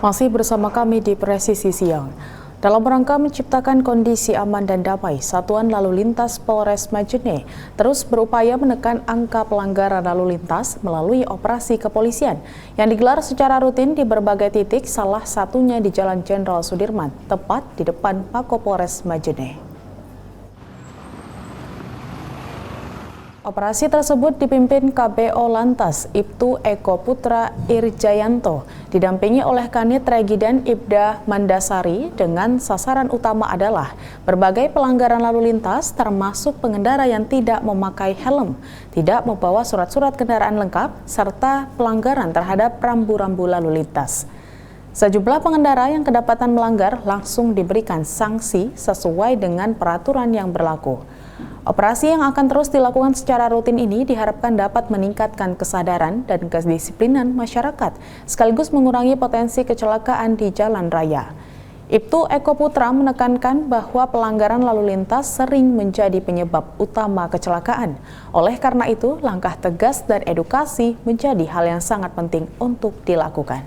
Masih bersama kami di Presisi Siang. Dalam rangka menciptakan kondisi aman dan damai, Satuan Lalu Lintas Polres Majene terus berupaya menekan angka pelanggaran lalu lintas melalui operasi kepolisian yang digelar secara rutin di berbagai titik, salah satunya di Jalan Jenderal Sudirman, tepat di depan Mako Polres Majene. Operasi tersebut dipimpin KBO Lantas Ibtu Eko Putra Irjayanto, didampingi oleh Kanit Regiden Ibda Mandasari dengan sasaran utama adalah berbagai pelanggaran lalu lintas termasuk pengendara yang tidak memakai helm, tidak membawa surat-surat kendaraan lengkap, serta pelanggaran terhadap rambu-rambu lalu lintas. Sejumlah pengendara yang kedapatan melanggar langsung diberikan sanksi sesuai dengan peraturan yang berlaku. Operasi yang akan terus dilakukan secara rutin ini diharapkan dapat meningkatkan kesadaran dan kedisiplinan masyarakat, sekaligus mengurangi potensi kecelakaan di jalan raya. Ibtu Eko Putra menekankan bahwa pelanggaran lalu lintas sering menjadi penyebab utama kecelakaan. Oleh karena itu, langkah tegas dan edukasi menjadi hal yang sangat penting untuk dilakukan.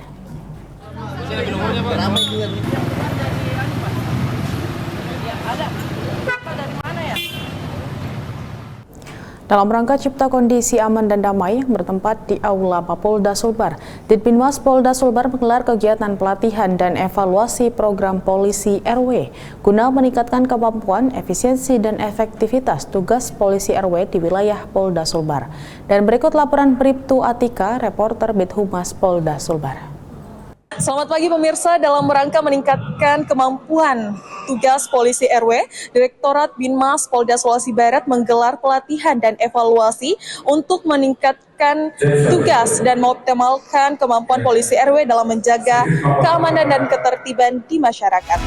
Dalam rangka cipta kondisi aman dan damai yang bertempat di Aula Mapolda Sulbar, Ditbinmas Polda Sulbar menggelar kegiatan pelatihan dan evaluasi program polisi RW guna meningkatkan kemampuan, efisiensi, dan efektivitas tugas polisi RW di wilayah Polda Sulbar. Dan berikut laporan Bribtu Atika, reporter Bithumas Polda Sulbar. Selamat pagi pemirsa, dalam rangka meningkatkan kemampuan tugas polisi RW, Direktorat Binmas Polda Sulawesi Barat menggelar pelatihan dan evaluasi untuk meningkatkan tugas dan mengoptimalkan kemampuan polisi RW dalam menjaga keamanan dan ketertiban di masyarakat.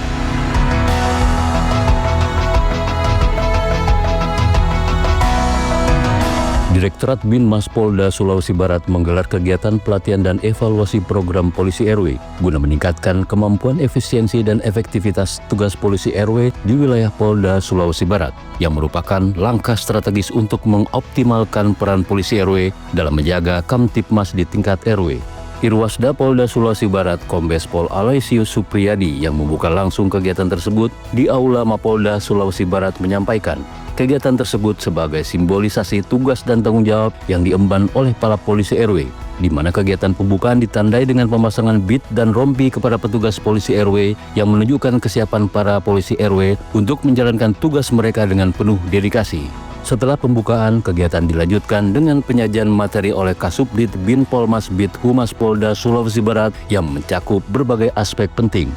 Direktorat Binmas Polda Sulawesi Barat menggelar kegiatan pelatihan dan evaluasi program polisi RW guna meningkatkan kemampuan, efisiensi, dan efektivitas tugas polisi RW di wilayah Polda Sulawesi Barat yang merupakan langkah strategis untuk mengoptimalkan peran polisi RW dalam menjaga Kamtibmas di tingkat RW. Irwasda Polda Sulawesi Barat Kombes Pol Aloysius Supriyadi yang membuka langsung kegiatan tersebut di Aula Mapolda Sulawesi Barat menyampaikan, kegiatan tersebut sebagai simbolisasi tugas dan tanggung jawab yang diemban oleh para polisi RW, di mana kegiatan pembukaan ditandai dengan pemasangan bit dan rompi kepada petugas polisi RW yang menunjukkan kesiapan para polisi RW untuk menjalankan tugas mereka dengan penuh dedikasi. Setelah pembukaan, kegiatan dilanjutkan dengan penyajian materi oleh Kasubdit Binpolmas Bithumas Polda Sulawesi Barat yang mencakup berbagai aspek penting.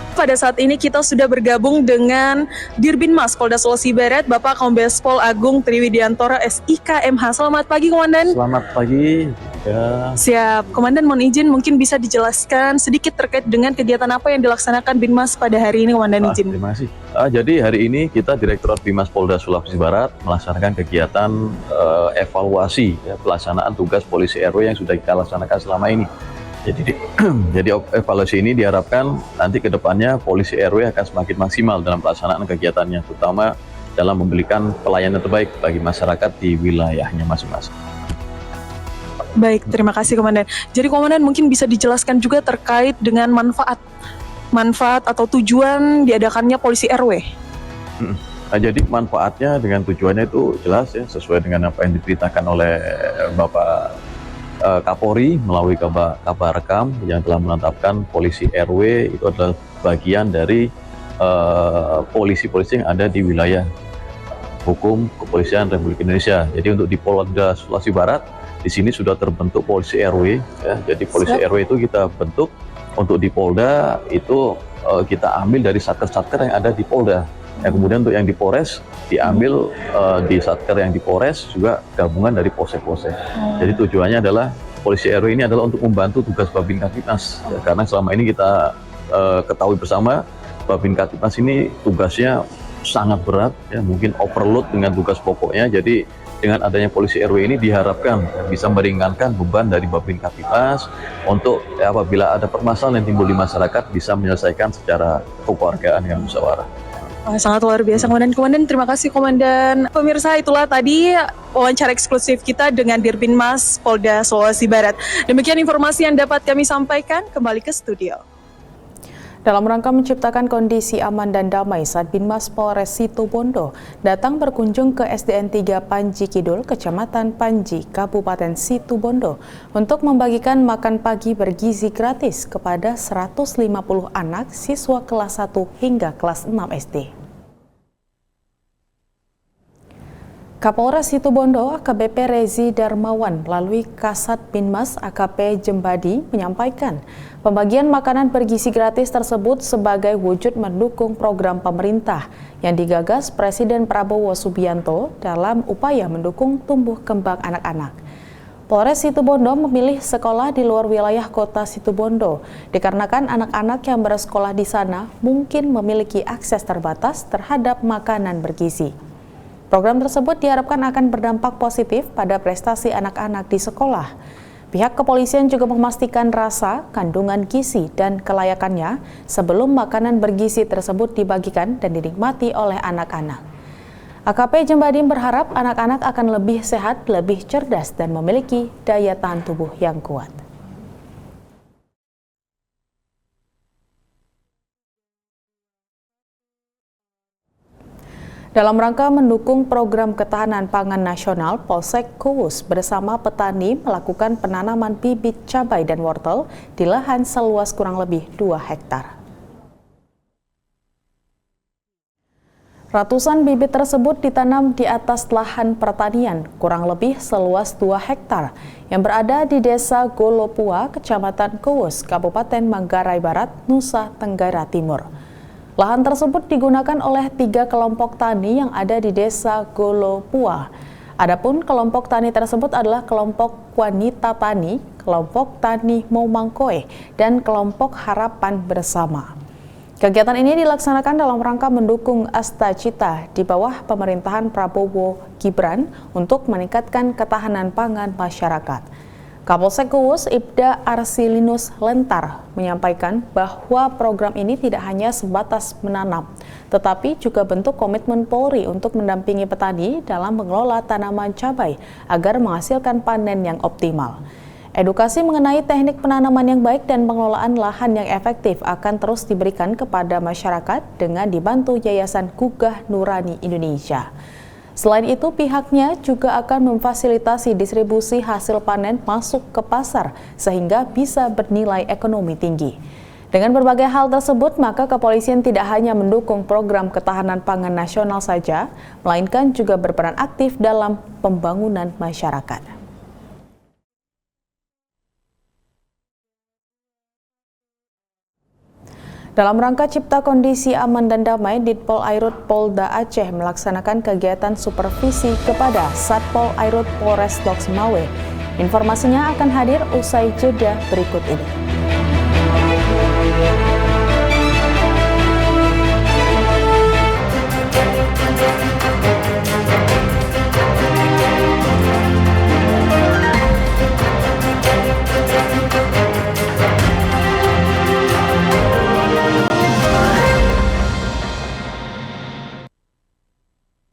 Pada saat ini kita sudah bergabung dengan Dirbinmas Polda Sulawesi Barat, Bapak Kombes Pol Agung Triwidiantoro SIKMH. Selamat pagi, Komandan. Selamat pagi. Ya. Siap. Komandan, mohon izin mungkin bisa dijelaskan sedikit terkait dengan kegiatan apa yang dilaksanakan Binmas pada hari ini, Komandan izin. Terima kasih. Jadi hari ini kita Direktorat Binmas Polda Sulawesi Barat melaksanakan kegiatan evaluasi pelaksanaan tugas polisi RW yang sudah kita laksanakan selama ini. Jadi evaluasi ini diharapkan nanti ke depannya polisi RW akan semakin maksimal dalam pelaksanaan kegiatannya, terutama dalam memberikan pelayanan terbaik bagi masyarakat di wilayahnya masing-masing. Baik, terima kasih Komandan. Jadi Komandan mungkin bisa dijelaskan juga terkait dengan manfaat atau tujuan diadakannya polisi RW. Jadi manfaatnya dengan tujuannya itu jelas ya, sesuai dengan apa yang diberitakan oleh Bapak Kapolri melalui kabar rekam yang telah menetapkan polisi RW itu adalah bagian dari polisi-polisi yang ada di wilayah hukum kepolisian Republik Indonesia. Jadi untuk di Polda Sulawesi Barat di sini sudah terbentuk polisi RW ya. Jadi polisi RW itu kita bentuk untuk di Polda itu kita ambil dari satker-satker yang ada di Polda. Yang kemudian untuk yang di Polres diambil di satker yang di Polres juga gabungan dari polsek-polsek. Jadi tujuannya adalah polisi RW ini adalah untuk membantu tugas Babin Kamtibmas ya, karena selama ini kita ketahui bersama Babin Kamtibmas ini tugasnya sangat berat ya, mungkin overload dengan tugas pokoknya. Jadi dengan adanya polisi RW ini diharapkan bisa meringankan beban dari Babin Kaptipas untuk apabila ada permasalahan yang timbul di masyarakat bisa menyelesaikan secara kekeluargaan yang musyawarah. Sangat luar biasa, Komandan. Terima kasih, Komandan. Pemirsa, itulah tadi wawancara eksklusif kita dengan Dirbinmas Polda Sulawesi Barat. Demikian informasi yang dapat kami sampaikan. Kembali ke studio. Dalam rangka menciptakan kondisi aman dan damai saat Binmas Polres Situbondo datang berkunjung ke SDN 3 Panji Kidul, Kecamatan Panji, Kabupaten Situbondo untuk membagikan makan pagi bergizi gratis kepada 150 anak siswa kelas 1 hingga kelas 6 SD. Kapolres Situbondo AKBP Rezi Darmawan melalui Kasat Binmas AKP Jembadi menyampaikan pembagian makanan bergizi gratis tersebut sebagai wujud mendukung program pemerintah yang digagas Presiden Prabowo Subianto dalam upaya mendukung tumbuh kembang anak-anak. Polres Situbondo memilih sekolah di luar wilayah kota Situbondo dikarenakan anak-anak yang bersekolah di sana mungkin memiliki akses terbatas terhadap makanan bergizi. Program tersebut diharapkan akan berdampak positif pada prestasi anak-anak di sekolah. Pihak kepolisian juga memastikan rasa, kandungan gizi, dan kelayakannya sebelum makanan bergizi tersebut dibagikan dan dinikmati oleh anak-anak. AKP Jembadi berharap anak-anak akan lebih sehat, lebih cerdas, dan memiliki daya tahan tubuh yang kuat. Dalam rangka mendukung program ketahanan pangan nasional, Polsek Kuwus bersama petani melakukan penanaman bibit cabai dan wortel di lahan seluas kurang lebih 2 hektar. Ratusan bibit tersebut ditanam di atas lahan pertanian kurang lebih seluas 2 hektar yang berada di Desa Golopua, Kecamatan Kuwus, Kabupaten Manggarai Barat, Nusa Tenggara Timur. Lahan tersebut digunakan oleh 3 kelompok tani yang ada di Desa Golopua. Adapun kelompok tani tersebut adalah kelompok wanita tani, kelompok tani Momangkoe, dan kelompok Harapan Bersama. Kegiatan ini dilaksanakan dalam rangka mendukung Asta Cita di bawah pemerintahan Prabowo Gibran untuk meningkatkan ketahanan pangan masyarakat. Kapolsek Kuwus Ibda Arsilinus Lentar menyampaikan bahwa program ini tidak hanya sebatas menanam, tetapi juga bentuk komitmen Polri untuk mendampingi petani dalam mengelola tanaman cabai agar menghasilkan panen yang optimal. Edukasi mengenai teknik penanaman yang baik dan pengelolaan lahan yang efektif akan terus diberikan kepada masyarakat dengan dibantu Yayasan Gugah Nurani Indonesia. Selain itu, pihaknya juga akan memfasilitasi distribusi hasil panen masuk ke pasar sehingga bisa bernilai ekonomi tinggi. Dengan berbagai hal tersebut, maka kepolisian tidak hanya mendukung program ketahanan pangan nasional saja, melainkan juga berperan aktif dalam pembangunan masyarakat. Dalam rangka cipta kondisi aman dan damai, Ditpol Airut Polda Aceh melaksanakan kegiatan supervisi kepada Satpol Airut Polres Lok Sumawe. Informasinya akan hadir usai jeda berikut ini.